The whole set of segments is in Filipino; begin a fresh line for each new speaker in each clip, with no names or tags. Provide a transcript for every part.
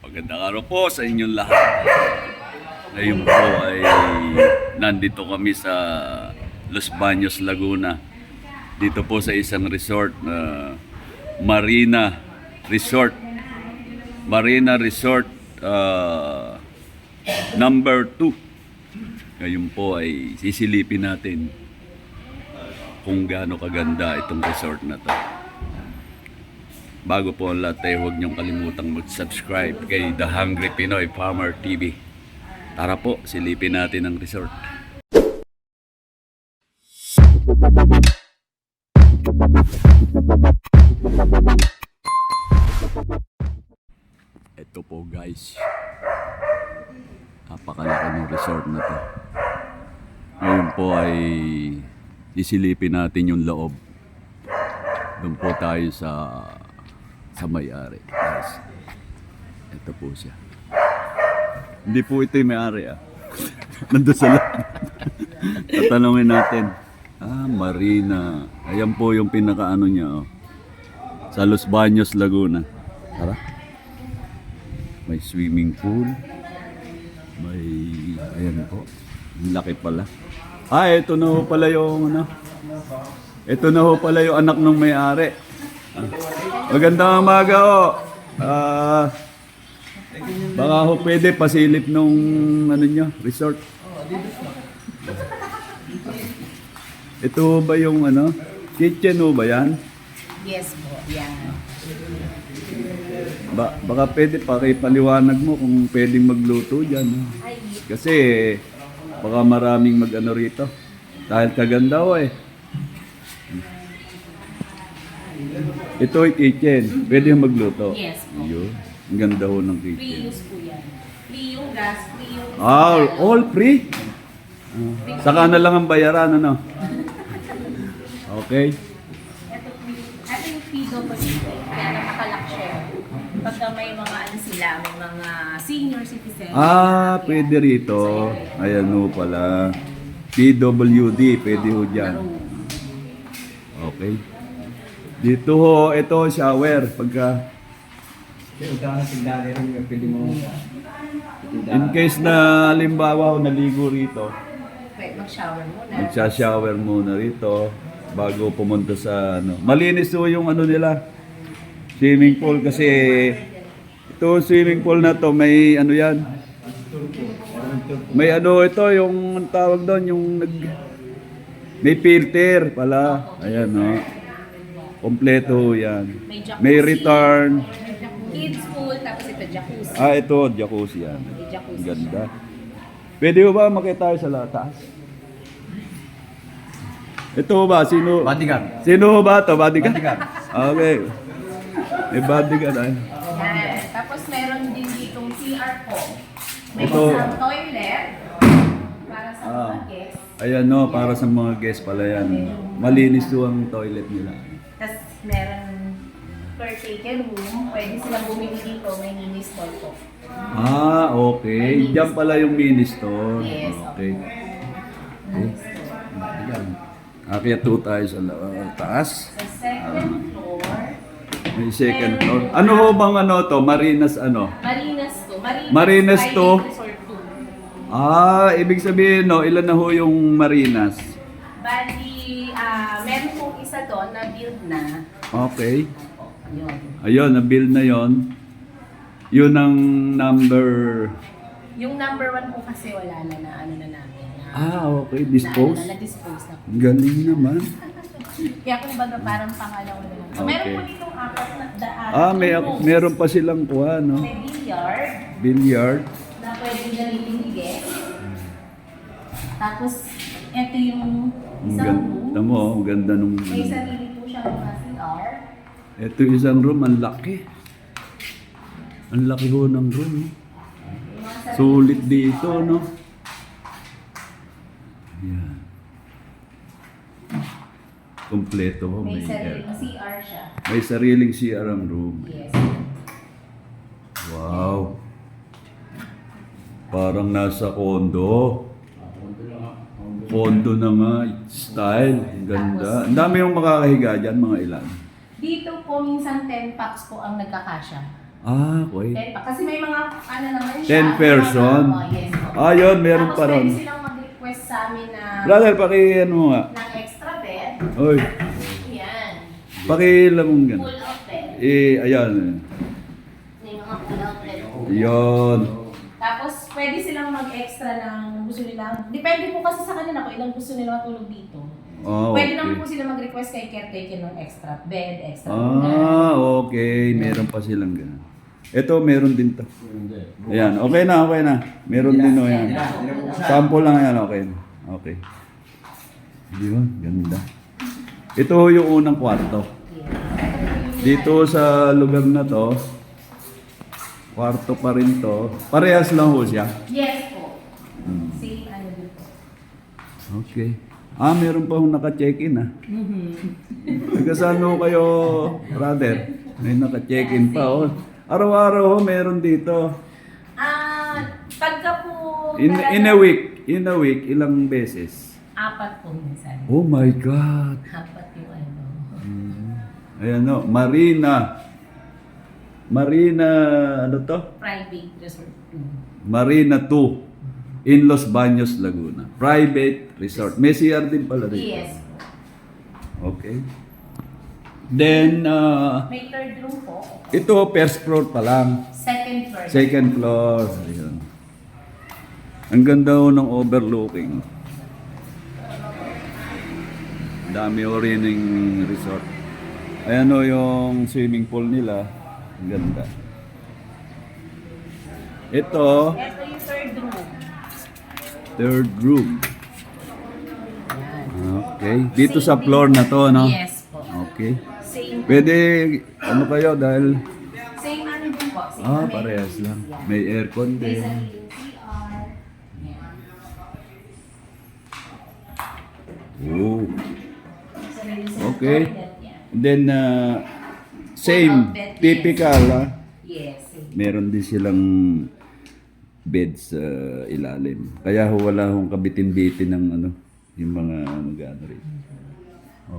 Magandang araw po sa inyong lahat. Ngayon po ay nandito kami sa Los Baños, Laguna. Dito po sa isang resort, Marina Resort. Marina Resort number 2. Ngayon po ay sisilipin natin kung gaano kaganda itong resort na to. Bago po ang lahat ay huwag niyong kalimutang mag-subscribe kay The Hungry Pinoy Farmer TV. Tara po, silipin natin ang resort. Ito po guys, napakalaki ng resort na to. Ngayon po ay isilipin natin yung loob. Doon po tayo sa may-ari. Guys, ito po siya. Hindi po ito yung may-ari nandun sa loob. Tatanungin natin. Marina. Ayan po yung pinakaano niya. Sa Los Baños, Laguna. Tara. May swimming pool. May, ayan po. Ang laki pala. Ito na ho pala yung ano. Ito na ho pala yung anak ng may-ari. Magandang umaga ho. Baka ho pwede pasilip nung ano nyo, resort. Ito ba yung ano? Kitchen ho ba yan?
Yes po, yan.
Baka pwede pakipaliwanag mo kung pwedeng magluto dyan. Kasi baka maraming mag-ano rito. Dahil kaganda ho eh. Ito ay kitchen. Pwede yung magluto.
Yes po.
Ayun. Ang ganda ho ng
Free
kitchen.
use po yan. Free yung gas, free yung...
All free? Saka na lang ang bayaran, ano? Okay.
Ito yung piso po dito. Kaya nakakalock share. Pagka may mga ano sila, may mga senior citizen.
Pwede rito. Ayan ho pala. PWD, pwede ho dyan. Okay. Dito ho, ito shower. Pagka in case na halimbawa ho naligo rito,
Pwede mag-shower muna.
magsha-shower muna rito bago pumunta sa ano. Malinis ho yung ano nila. Swimming pool kasi ito swimming pool na to may ano yan. May ano ito yung tawag doon yung may filter pala. Ayan no. Kompleto yan. May return.
Kids pool, tapos ito jacuzzi.
Ito jacuzzi yan.
May jacuzzi.
Ganda. Pwede ba makita tayo sa taas? Ito ba? Sino?
Bodyguard.
Sino ba ito? Bodyguard?
Bodyguard.
Okay. May bodyguard ay.
Yan. Tapos meron din ditong CR po. May
Ito.
isang toilet para sa mga guests.
Ayan no, para sa mga guests pala yan. Malinis to ang toilet nila.
Tapos meron caretaker room. Pwede silang bumili dito. May mini stall po.
Okay. Diyan pala yung mini store.
Yes.
Okay. Ayan. Akyat to tayo sa taas.
Sa second floor,
May second floor. Ano ho bang ano to? Marinas ano?
Marinas to.
Marinas to?
Private Resort 2.
Ibig sabihin no, ilan na ho yung marinas?
Bali, meron pong isa doon na build na.
Okay.
Yun.
Ayun, na-build na yon. Yun ang number...
Yung number 1 po kasi wala na ano na namin.
Okay. Dispose?
Na-dispose na po.
Galing naman.
Kaya kung baga parang pangalawa na lang. So,
Okay.
meron po ditong apat na daan.
Meron pa silang kuha, no?
May billiard
Billiard.
na pwede gamitin ni guest. Tapos, ito yung
Ang
isang
ganda
room.
mo, ang ganda nung...
May sarili po siyang mga CR.
Ito isang room, ang laki. Ang laki ho ng room. No?
May mga sarili
Sulit dito, no? Yan. Kompleto ho,
May
may
sariling CR siya.
May sariling CR ang room.
Yes.
Wow. Parang nasa condo. Condo na nga, style. Ang ganda. Ang dami yung makakahiga dyan, mga ilan.
Dito po minsan 10 packs po ang nagkakasya.
Okay.
Kasi may mga, ano naman siya.
10 person.
Yes po.
Ah, yun, meron
Tapos
pa ron.
pwede silang mag-request sa amin na
Brother, ano mo nga.
ng extra bed.
Oy,
Yan.
pakilamong gan.
Pull out bed.
Ayan.
May mga pull out bed.
Yun.
Tapos pwede silang mag-extra ng gusto nila. Depende po kasi sa kanila kung ilang gusto nila matulog dito.
Oh,
Pwede
okay.
naman po sila mag-request kay caretaker ng extra bed, extra
Ah, okay. Meron pa silang ganun. Ito, meron din to. Ayan, okay na. Meron din o yan. Sample lang yan, okay na. Okay. Yun, ganda. Ito yung unang kwarto. Dito sa lugar na to, kwarto pa rin to. Parehas lang ho siya.
Yes po.
Hmm.
Same ano din po.
Okay. Ah, meron pa hong naka-check-in ah. Nagkasaan ho kayo, brother? May naka-check-in pa oh. Araw-araw ho meron dito.
Pagka po
In a week, ilang beses?
4 po minsan.
Oh my God!
4 yung ano.
Ayan o, Marina, ano to?
Private resort 2.
Marina 2 in Los Baños, Laguna. Private resort. May CR din pala dito.
Yes.
Okay. Then,
May third room po.
ito, first floor pa lang.
Second floor.
Second floor. Ayun. Ang ganda ho ng overlooking. Dami ho rin yung resort. Ayan ho yung swimming pool nila. Ang ganda. Ito,
Ito yung third room.
third room. Okay. Dito sa floor na to, no?
Yes po.
Okay.
Same.
Pwede, ano kayo, dahil...
Same ano din po. Same
Ah,
amenities.
parehas lang.
Yan.
May aircon
May
din.
sariling CR. Yan.
Oh.
Sariling
Okay.
toilet, yan.
Then, same, typical,
Yes. Same.
meron din silang bed sa ilalim. Kaya ho, wala hong kabitin-bitin ng ano, yung mga mag-ano rin.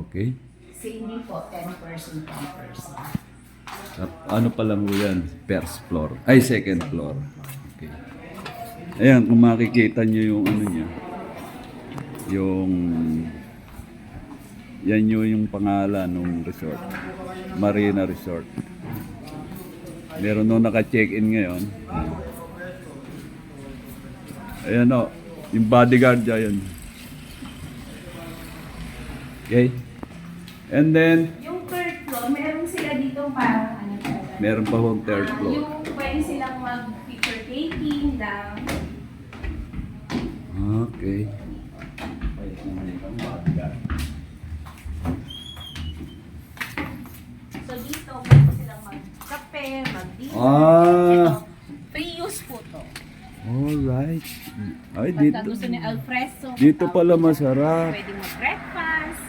Okay.
Same din po. 10%, 10%.
Ano pa lang ho yan? First floor. Ay, second floor. Okay. Ayan, kung makikita nyo yung ano niya, yung yan yung pangalan ng resort. Marina Resort. Meron nung naka-check-in ngayon. Ayan o, yung bodyguard dyan. Okay? And then,
Yung third floor, meron sila dito parang ano talaga.
meron pa hong third floor.
Yung pwede silang mag-picture taking lang.
Okay.
So dito, pwede silang mag-kape, mag-dinner.
Ah.
Ito, free use po to.
Alright. Ay,
Basta
dito.
gusto ni Alfredo.
Dito pala masarap.
Pwede mag-breakfast.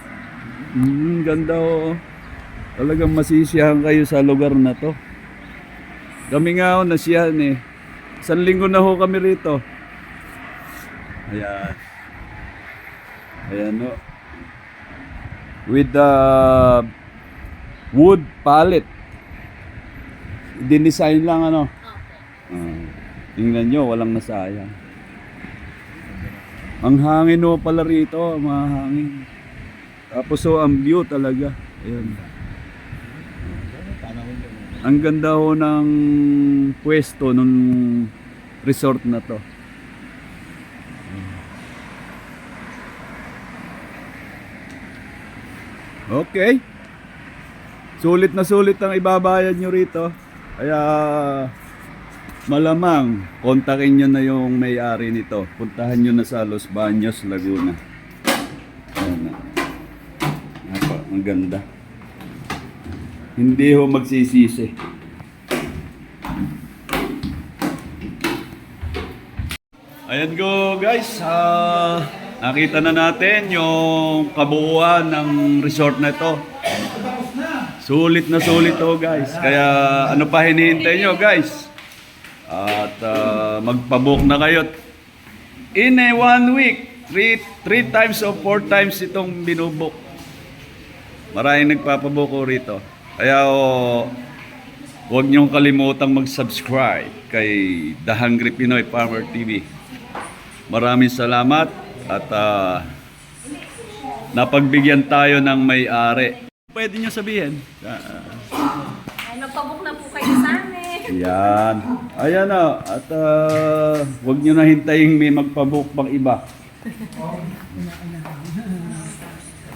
Ganda oh. Talagang masisiyahan kayo sa lugar na to. Kami nga ho, nasiyahan eh. 1 linggo na ho kami rito. Ayan. Ayan o. With the wood palette. Dinesign lang ano. Tingnan nyo, walang nasayang. Ang hangin ho pala rito, mahangin. Tapos so ang view talaga. Ayan. Ang ganda ho ng pwesto nung resort na to. Okay. Sulit na sulit ang ibabayad nyo rito. Kaya malamang kontakin nyo na yung may-ari nito. Puntahan nyo na sa Los Baños, Laguna. Ayan na. Ang ganda. Hindi ho magsisisi. Ayan go guys. Nakita na natin yung kabuuan ng resort na ito. Sulit na sulit to guys. Kaya ano pa hinihintay nyo guys? At magpabook na kayo. In a 1 week, 3 times o 4 times itong binubok. Maraming nagpapabuko rito. Kaya Huwag niyong kalimutang mag-subscribe kay The Hungry Pinoy Farmer TV. Maraming salamat at napagbigyan tayo ng may-ari. Pwede niyo sabihin.
Ay, magpabook na po kayo sa amin.
Yan. Ayan o. At huwag niyo na hintayin may magpabook pang iba.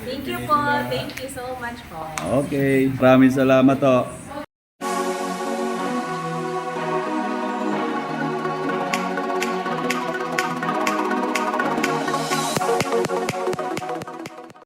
Thank you po. Thank you so much po.
Okay. Maraming salamat o.